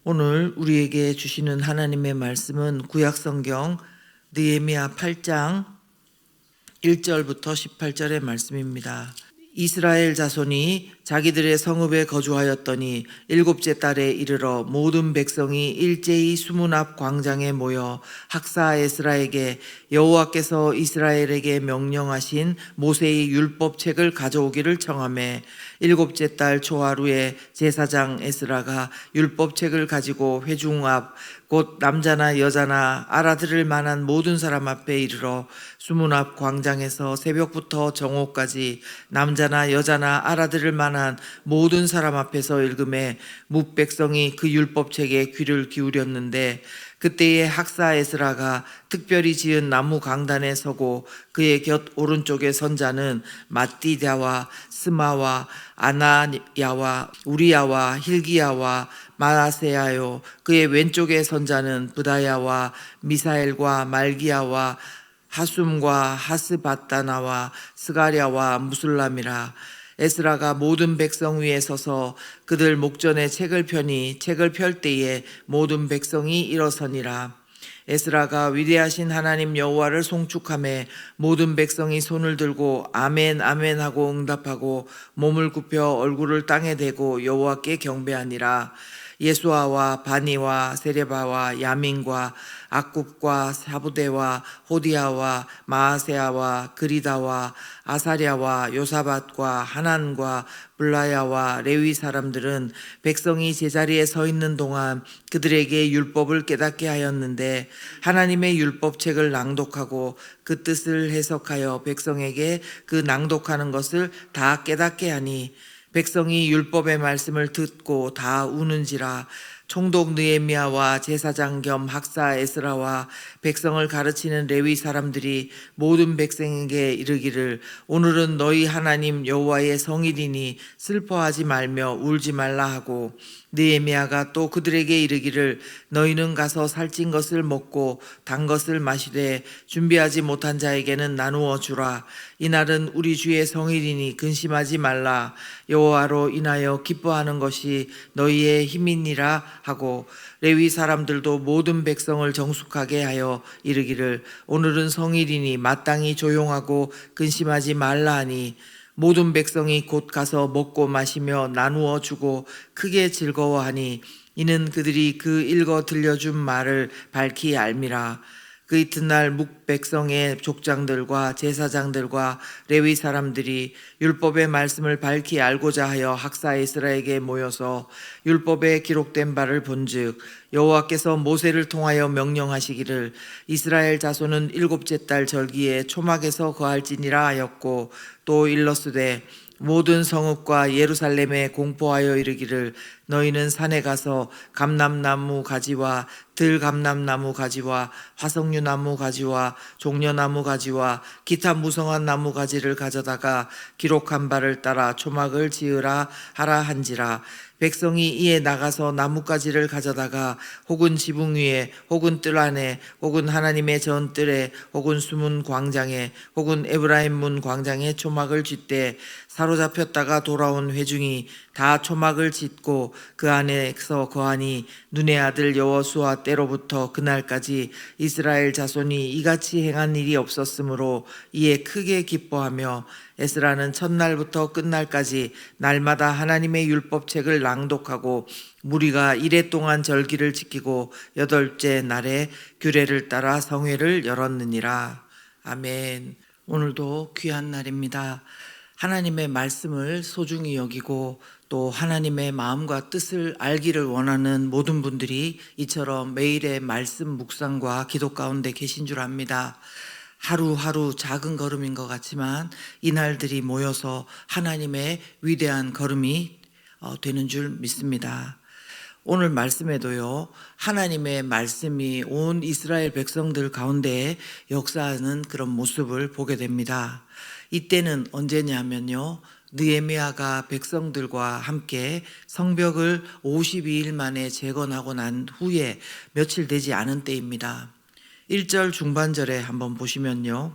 오늘 우리에게 주시는 하나님의 말씀은 구약성경 느헤미야 8장 1절부터 18절의 말씀입니다. 이스라엘 자손이 자기들의 성읍에 거주하였더니 일곱째 달에 이르러 모든 백성이 일제히 수문 앞 광장에 모여 학사 에스라에게 여호와께서 이스라엘에게 명령하신 모세의 율법책을 가져오기를 청하매 일곱째 달 초하루에 제사장 에스라가 율법책을 가지고 회중 앞 곧 남자나 여자나 알아들을 만한 모든 사람 앞에 이르러 수문 앞 광장에서 새벽부터 정오까지 남자나 여자나 알아들을 만한 모든 사람 앞에서 읽음에 뭇백성이 그 율법책에 귀를 기울였는데 그때에 학사 에스라가 특별히 지은 나무 강단에 서고 그의 곁 오른쪽에 선 자는 마띠다와 스마와 아나야와 우리야와 힐기야와 마세야요 그의 왼쪽에 선 자는 브다야와 미사엘과 말기야와 하숨과 하스바다나와 스가랴와 무술람이라. 에스라가 모든 백성 위에 서서 그들 목전에 책을 펴니 책을 펼 때에 모든 백성이 일어서니라. 에스라가 위대하신 하나님 여호와를 송축하매 모든 백성이 손을 들고 아멘 아멘 하고 응답하고 몸을 굽혀 얼굴을 땅에 대고 여호와께 경배하니라. 예수아와 바니와 세레바와 야민과 악굽과 사부대와 호디아와 마아세아와 그리다와 아사랴와 요사밧과 하난과 블라야와 레위 사람들은 백성이 제자리에 서 있는 동안 그들에게 율법을 깨닫게 하였는데 하나님의 율법책을 낭독하고 그 뜻을 해석하여 백성에게 그 낭독하는 것을 다 깨닫게 하니 백성이 율법의 말씀을 듣고 다 우는지라. 총독 느헤미야와 제사장 겸 학사 에스라와 백성을 가르치는 레위 사람들이 모든 백성에게 이르기를 오늘은 너희 하나님 여호와의 성일이니 슬퍼하지 말며 울지 말라 하고 느헤미야가 또 그들에게 이르기를 너희는 가서 살찐 것을 먹고 단 것을 마시되 준비하지 못한 자에게는 나누어 주라. 이날은 우리 주의 성일이니 근심하지 말라. 여호와로 인하여 기뻐하는 것이 너희의 힘이니라 하고 레위 사람들도 모든 백성을 정숙하게 하여 이르기를 오늘은 성일이니 마땅히 조용하고 근심하지 말라 하니 모든 백성이 곧 가서 먹고 마시며 나누어 주고 크게 즐거워하니 이는 그들이 그 읽어 들려준 말을 밝히 알미라. 그 이튿날 뭇백성의 족장들과 제사장들과 레위 사람들이 율법의 말씀을 밝히 알고자 하여 학사 에스라에게 모여서 율법에 기록된 바를 본즉 여호와께서 모세를 통하여 명령하시기를 이스라엘 자손은 일곱째 달 절기에 초막에서 거할지니라 하였고 또 일러스되 모든 성읍과 예루살렘에 공포하여 이르기를 너희는 산에 가서 감람나무 가지와 들감람나무 가지와 화석류나무 가지와 종려나무 가지와 기타 무성한 나무 가지를 가져다가 기록한 바를 따라 초막을 지으라 하라 한지라. 백성이 이에 나가서 나뭇가지를 가져다가 혹은 지붕 위에 혹은 뜰 안에 혹은 하나님의 전뜰에 혹은 수문 광장에 혹은 에브라임 문 광장에 초막을 쥐때 사로잡혔다가 돌아온 회중이 다 초막을 짓고 그 안에서 거하니 눈의 아들 여호수아 때로부터 그날까지 이스라엘 자손이 이같이 행한 일이 없었으므로 이에 크게 기뻐하며 에스라는 첫날부터 끝날까지 날마다 하나님의 율법책을 낭독하고 무리가 이레 동안 절기를 지키고 여덟째 날에 규례를 따라 성회를 열었느니라. 아멘. 오늘도 귀한 날입니다. 하나님의 말씀을 소중히 여기고 또 하나님의 마음과 뜻을 알기를 원하는 모든 분들이 이처럼 매일의 말씀 묵상과 기도 가운데 계신 줄 압니다. 하루하루 작은 걸음인 것 같지만 이날들이 모여서 하나님의 위대한 걸음이 되는 줄 믿습니다. 오늘 말씀에도요, 하나님의 말씀이 온 이스라엘 백성들 가운데 역사하는 그런 모습을 보게 됩니다. 이때는 언제냐면요, 느헤미야가 백성들과 함께 성벽을 52일 만에 재건하고 난 후에 며칠 되지 않은 때입니다. 1절 중반절에 한번 보시면요,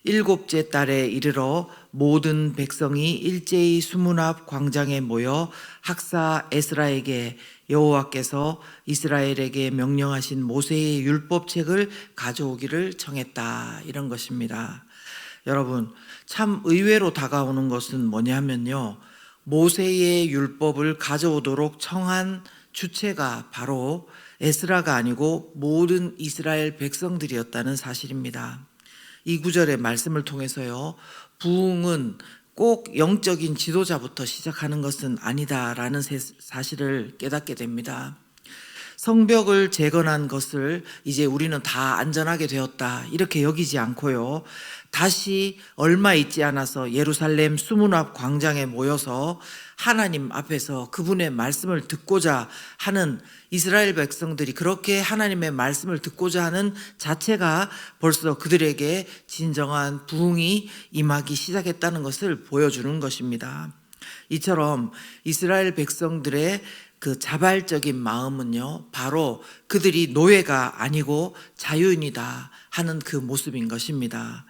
일곱째 달에 이르러 모든 백성이 일제히 수문 앞 광장에 모여 학사 에스라에게 여호와께서 이스라엘에게 명령하신 모세의 율법책을 가져오기를 청했다. 이런 것입니다. 여러분, 참 의외로 다가오는 것은 뭐냐면요, 모세의 율법을 가져오도록 청한 주체가 바로 에스라가 아니고 모든 이스라엘 백성들이었다는 사실입니다. 이 구절의 말씀을 통해서요, 부흥은 꼭 영적인 지도자부터 시작하는 것은 아니다라는 사실을 깨닫게 됩니다. 성벽을 재건한 것을 이제 우리는 다 안전하게 되었다 이렇게 여기지 않고요, 다시 얼마 있지 않아서 예루살렘 수문 앞 광장에 모여서 하나님 앞에서 그분의 말씀을 듣고자 하는 이스라엘 백성들이 그렇게 하나님의 말씀을 듣고자 하는 자체가 벌써 그들에게 진정한 부흥이 임하기 시작했다는 것을 보여주는 것입니다. 이처럼 이스라엘 백성들의 그 자발적인 마음은요, 바로 그들이 노예가 아니고 자유인이다 하는 그 모습인 것입니다.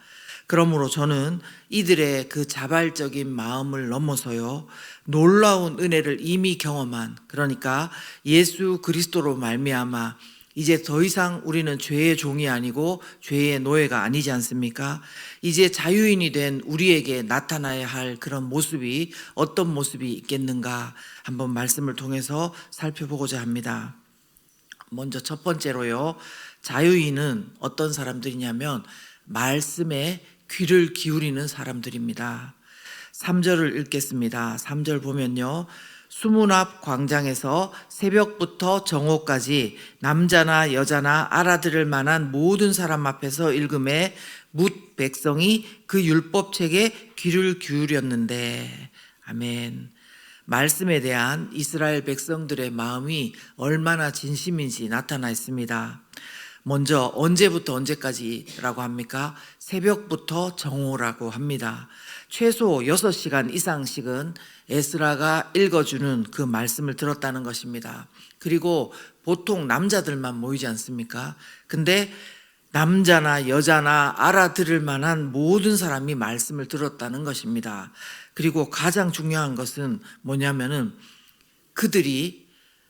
그러므로 저는 이들의 그 자발적인 마음을 넘어서요, 놀라운 은혜를 이미 경험한, 그러니까 예수 그리스도로 말미암아 이제 더 이상 우리는 죄의 종이 아니고 죄의 노예가 아니지 않습니까? 이제 자유인이 된 우리에게 나타나야 할 그런 모습이 어떤 모습이 있겠는가 한번 말씀을 통해서 살펴보고자 합니다. 먼저 첫 번째로요, 자유인은 어떤 사람들이냐면 말씀에 귀를 기울이는 사람들입니다. 3절을 읽겠습니다. 3절 보면요, 수문 앞 광장에서 새벽부터 정오까지 남자나 여자나 알아들을 만한 모든 사람 앞에서 읽음에 뭇 백성이 그 율법책에 귀를 기울였는데, 아멘. 말씀에 대한 이스라엘 백성들의 마음이 얼마나 진심인지 나타나 있습니다. 먼저 언제부터 언제까지라고 합니까? 새벽부터 정오라고 합니다. 최소 6시간 이상씩은 에스라가 읽어주는 그 말씀을 들었다는 것입니다. 그리고 보통 남자들만 모이지 않습니까? 근데 남자나 여자나 알아들을 만한 모든 사람이 말씀을 들었다는 것입니다. 그리고 가장 중요한 것은 뭐냐면은 그들이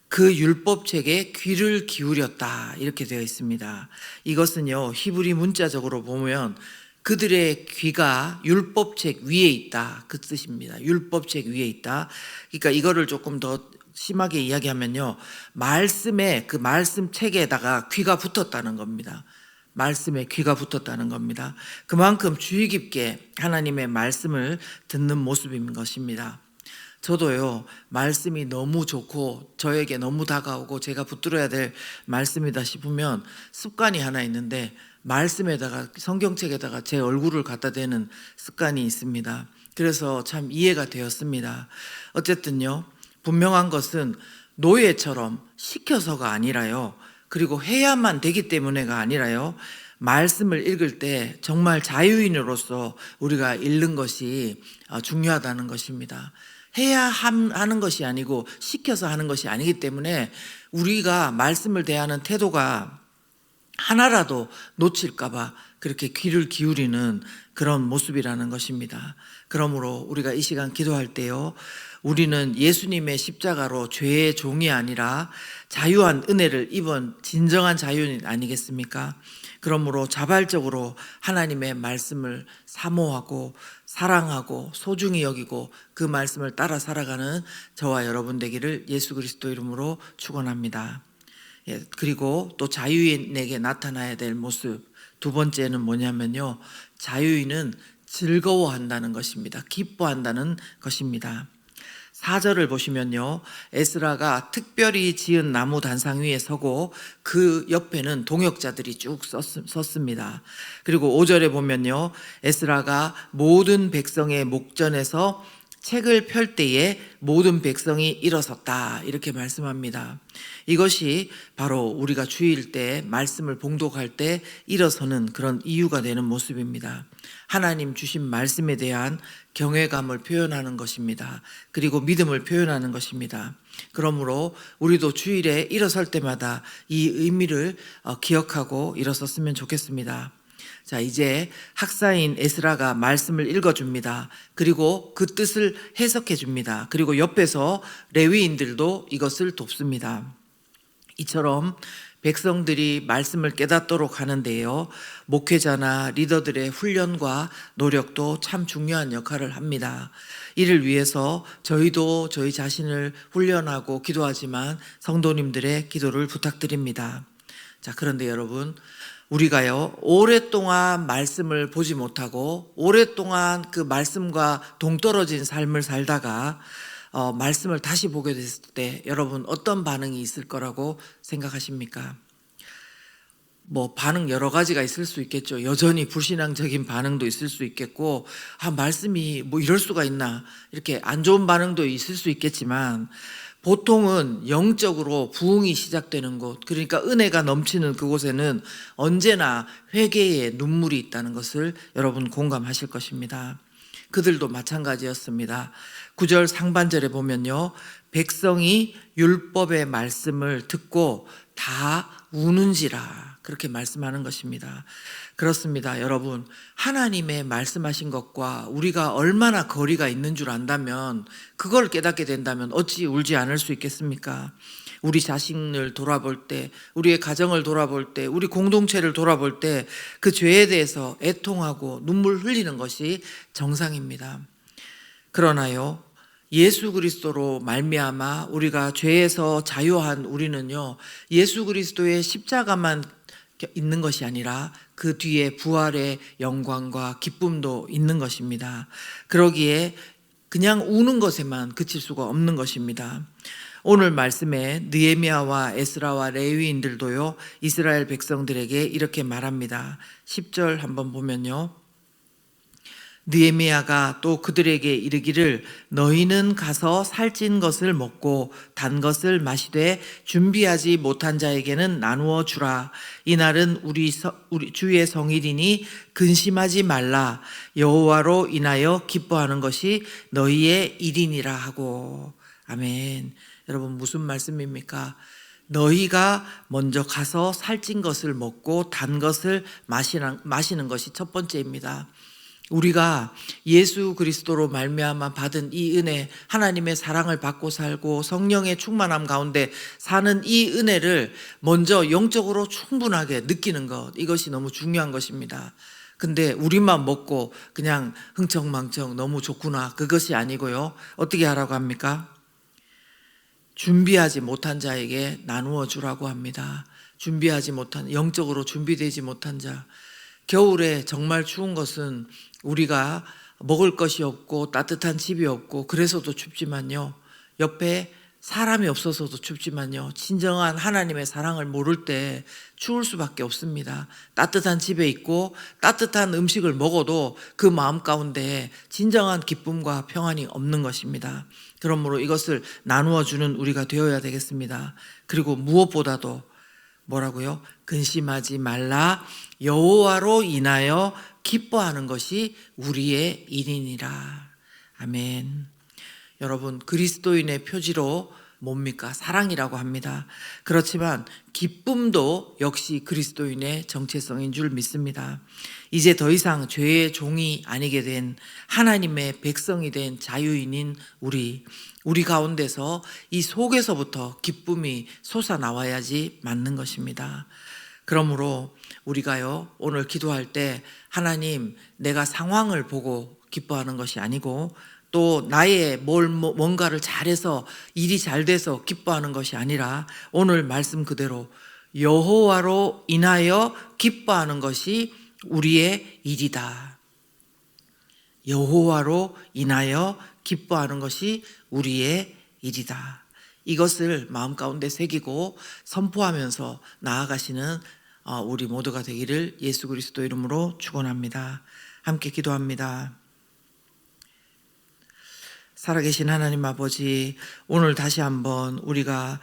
그 율법책에 귀를 기울였다 이렇게 되어 있습니다. 이것은요, 히브리 문자적으로 보면 그들의 귀가 율법책 위에 있다 그 뜻입니다. 율법책 위에 있다. 그러니까 이거를 조금 더 심하게 이야기하면요, 말씀에 그 말씀책에다가 귀가 붙었다는 겁니다. 말씀에 귀가 붙었다는 겁니다. 그만큼 주의 깊게 하나님의 말씀을 듣는 모습인 것입니다. 저도요, 말씀이 너무 좋고 저에게 너무 다가오고 제가 붙들어야 될 말씀이다 싶으면 습관이 하나 있는데, 말씀에다가 성경책에다가 제 얼굴을 갖다 대는 습관이 있습니다. 그래서 참 이해가 되었습니다. 어쨌든요, 분명한 것은 노예처럼 시켜서가 아니라요, 그리고 해야만 되기 때문에가 아니라요, 말씀을 읽을 때 정말 자유인으로서 우리가 읽는 것이 중요하다는 것입니다. 해야 하는 것이 아니고 시켜서 하는 것이 아니기 때문에 우리가 말씀을 대하는 태도가 하나라도 놓칠까봐 그렇게 귀를 기울이는 그런 모습이라는 것입니다. 그러므로 우리가 이 시간 기도할 때요, 우리는 예수님의 십자가로 죄의 종이 아니라 자유한 은혜를 입은 진정한 자유인 아니겠습니까? 그러므로 자발적으로 하나님의 말씀을 사모하고 사랑하고 소중히 여기고 그 말씀을 따라 살아가는 저와 여러분 되기를 예수 그리스도 이름으로 축원합니다. 그리고 또 자유인에게 나타나야 될 모습 두 번째는 뭐냐면요, 자유인은 즐거워한다는 것입니다. 기뻐한다는 것입니다. 4절을 보시면요, 에스라가 특별히 지은 나무 단상 위에 서고 그 옆에는 동역자들이 쭉 섰습니다. 그리고 5절에 보면요, 에스라가 모든 백성의 목전에서 책을 펼 때에 모든 백성이 일어섰다 이렇게 말씀합니다. 이것이 바로 우리가 주일 때 말씀을 봉독할 때 일어서는 그런 이유가 되는 모습입니다. 하나님 주신 말씀에 대한 경외감을 표현하는 것입니다. 그리고 믿음을 표현하는 것입니다. 그러므로 우리도 주일에 일어설 때마다 이 의미를 기억하고 일어섰으면 좋겠습니다. 자, 이제 학사인 에스라가 말씀을 읽어줍니다. 그리고 그 뜻을 해석해줍니다. 그리고 옆에서 레위인들도 이것을 돕습니다. 이처럼 백성들이 말씀을 깨닫도록 하는데요, 목회자나 리더들의 훈련과 노력도 참 중요한 역할을 합니다. 이를 위해서 저희도 저희 자신을 훈련하고 기도하지만 성도님들의 기도를 부탁드립니다. 자, 그런데 여러분, 우리가요, 오랫동안 말씀을 보지 못하고 오랫동안 그 말씀과 동떨어진 삶을 살다가 말씀을 다시 보게 됐을 때 여러분 어떤 반응이 있을 거라고 생각하십니까? 뭐 반응 여러 가지가 있을 수 있겠죠. 여전히 불신앙적인 반응도 있을 수 있겠고, 말씀이 뭐 이럴 수가 있나, 이렇게 안 좋은 반응도 있을 수 있겠지만, 보통은 영적으로 부흥이 시작되는 곳, 그러니까 은혜가 넘치는 그곳에는 언제나 회개의 눈물이 있다는 것을 여러분 공감하실 것입니다. 그들도 마찬가지였습니다. 9절 상반절에 보면요, 백성이 율법의 말씀을 듣고 다 우는지라, 그렇게 말씀하는 것입니다. 그렇습니다. 여러분, 하나님의 말씀하신 것과 우리가 얼마나 거리가 있는 줄 안다면, 그걸 깨닫게 된다면 어찌 울지 않을 수 있겠습니까? 우리 자신을 돌아볼 때, 우리의 가정을 돌아볼 때, 우리 공동체를 돌아볼 때 그 죄에 대해서 애통하고 눈물 흘리는 것이 정상입니다. 그러나요, 예수 그리스도로 말미암아 우리가 죄에서 자유한 우리는요, 예수 그리스도의 십자가만 있는 것이 아니라 그 뒤에 부활의 영광과 기쁨도 있는 것입니다. 그러기에 그냥 우는 것에만 그칠 수가 없는 것입니다. 오늘 말씀에 느헤미야와 에스라와 레위인들도요, 이스라엘 백성들에게 이렇게 말합니다. 10절 한번 보면요, 느헤미야가 또 그들에게 이르기를 너희는 가서 살찐 것을 먹고 단 것을 마시되 준비하지 못한 자에게는 나누어 주라. 이날은 우리 주의 성일이니 근심하지 말라. 여호와로 인하여 기뻐하는 것이 너희의 일이니라 하고. 아멘. 여러분, 무슨 말씀입니까? 너희가 먼저 가서 살찐 것을 먹고 단 것을 마시는 것이 첫 번째입니다. 우리가 예수 그리스도로 말미암아 받은 이 은혜, 하나님의 사랑을 받고 살고 성령의 충만함 가운데 사는 이 은혜를 먼저 영적으로 충분하게 느끼는 것, 이것이 너무 중요한 것입니다. 근데 우리만 먹고 그냥 흥청망청 너무 좋구나, 그것이 아니고요, 어떻게 하라고 합니까? 준비하지 못한 자에게 나누어 주라고 합니다. 준비하지 못한, 영적으로 준비되지 못한 자. 겨울에 정말 추운 것은 우리가 먹을 것이 없고 따뜻한 집이 없고 그래서도 춥지만요, 옆에 사람이 없어서도 춥지만요, 진정한 하나님의 사랑을 모를 때 추울 수밖에 없습니다. 따뜻한 집에 있고 따뜻한 음식을 먹어도 그 마음 가운데 진정한 기쁨과 평안이 없는 것입니다. 그러므로 이것을 나누어 주는 우리가 되어야 되겠습니다. 그리고 무엇보다도 뭐라고요? 근심하지 말라. 여호와로 인하여 기뻐하는 것이 우리의 일이니라. 아멘. 여러분, 그리스도인의 표지로 뭡니까? 사랑이라고 합니다. 그렇지만 기쁨도 역시 그리스도인의 정체성인 줄 믿습니다. 이제 더 이상 죄의 종이 아니게 된 하나님의 백성이 된 자유인인 우리 가운데서 이 속에서부터 기쁨이 솟아나와야지 맞는 것입니다. 그러므로 우리가요, 오늘 기도할 때 하나님, 내가 상황을 보고 기뻐하는 것이 아니고 또 나의 뭔가를 잘해서 일이 잘 돼서 기뻐하는 것이 아니라 오늘 말씀 그대로 여호와로 인하여 기뻐하는 것이 우리의 일이다. 여호와로 인하여 기뻐하는 것이 우리의 일이다. 이것을 마음 가운데 새기고 선포하면서 나아가시는 우리 모두가 되기를 예수 그리스도 이름으로 축원합니다. 함께 기도합니다. 살아계신 하나님 아버지, 오늘 다시 한번 우리가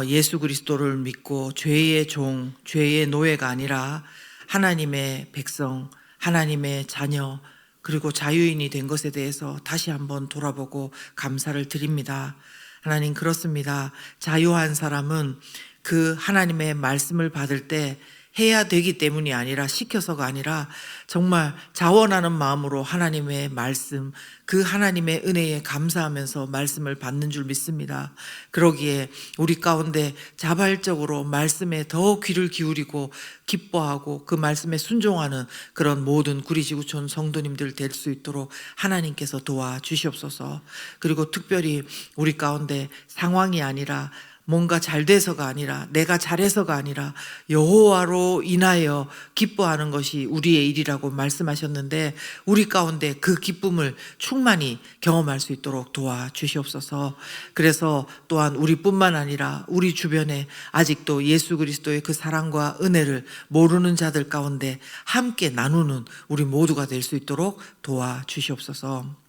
예수 그리스도를 믿고 죄의 종, 죄의 노예가 아니라 하나님의 백성, 하나님의 자녀, 그리고 자유인이 된 것에 대해서 다시 한번 돌아보고 감사를 드립니다. 하나님, 그렇습니다. 자유한 사람은 그 하나님의 말씀을 받을 때 해야 되기 때문이 아니라, 시켜서가 아니라 정말 자원하는 마음으로 하나님의 말씀, 그 하나님의 은혜에 감사하면서 말씀을 받는 줄 믿습니다. 그러기에 우리 가운데 자발적으로 말씀에 더 귀를 기울이고 기뻐하고 그 말씀에 순종하는 그런 모든 구리지구촌 성도님들 될 수 있도록 하나님께서 도와주시옵소서. 그리고 특별히 우리 가운데 상황이 아니라, 뭔가 잘 돼서가 아니라, 내가 잘해서가 아니라 여호와로 인하여 기뻐하는 것이 우리의 일이라고 말씀하셨는데, 우리 가운데 그 기쁨을 충만히 경험할 수 있도록 도와주시옵소서. 그래서 또한 우리뿐만 아니라 우리 주변에 아직도 예수 그리스도의 그 사랑과 은혜를 모르는 자들 가운데 함께 나누는 우리 모두가 될 수 있도록 도와주시옵소서.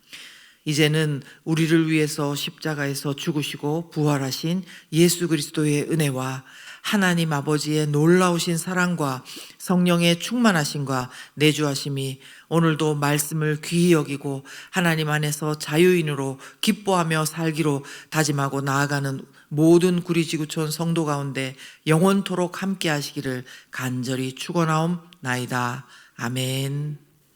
이제는 우리를 위해서 십자가에서 죽으시고 부활하신 예수 그리스도의 은혜와 하나님 아버지의 놀라우신 사랑과 성령의 충만하심과 내주하심이 오늘도 말씀을 귀히 여기고 하나님 안에서 자유인으로 기뻐하며 살기로 다짐하고 나아가는 모든 구리지구촌 성도 가운데 영원토록 함께 하시기를 간절히 축원하옵나이다. 아멘.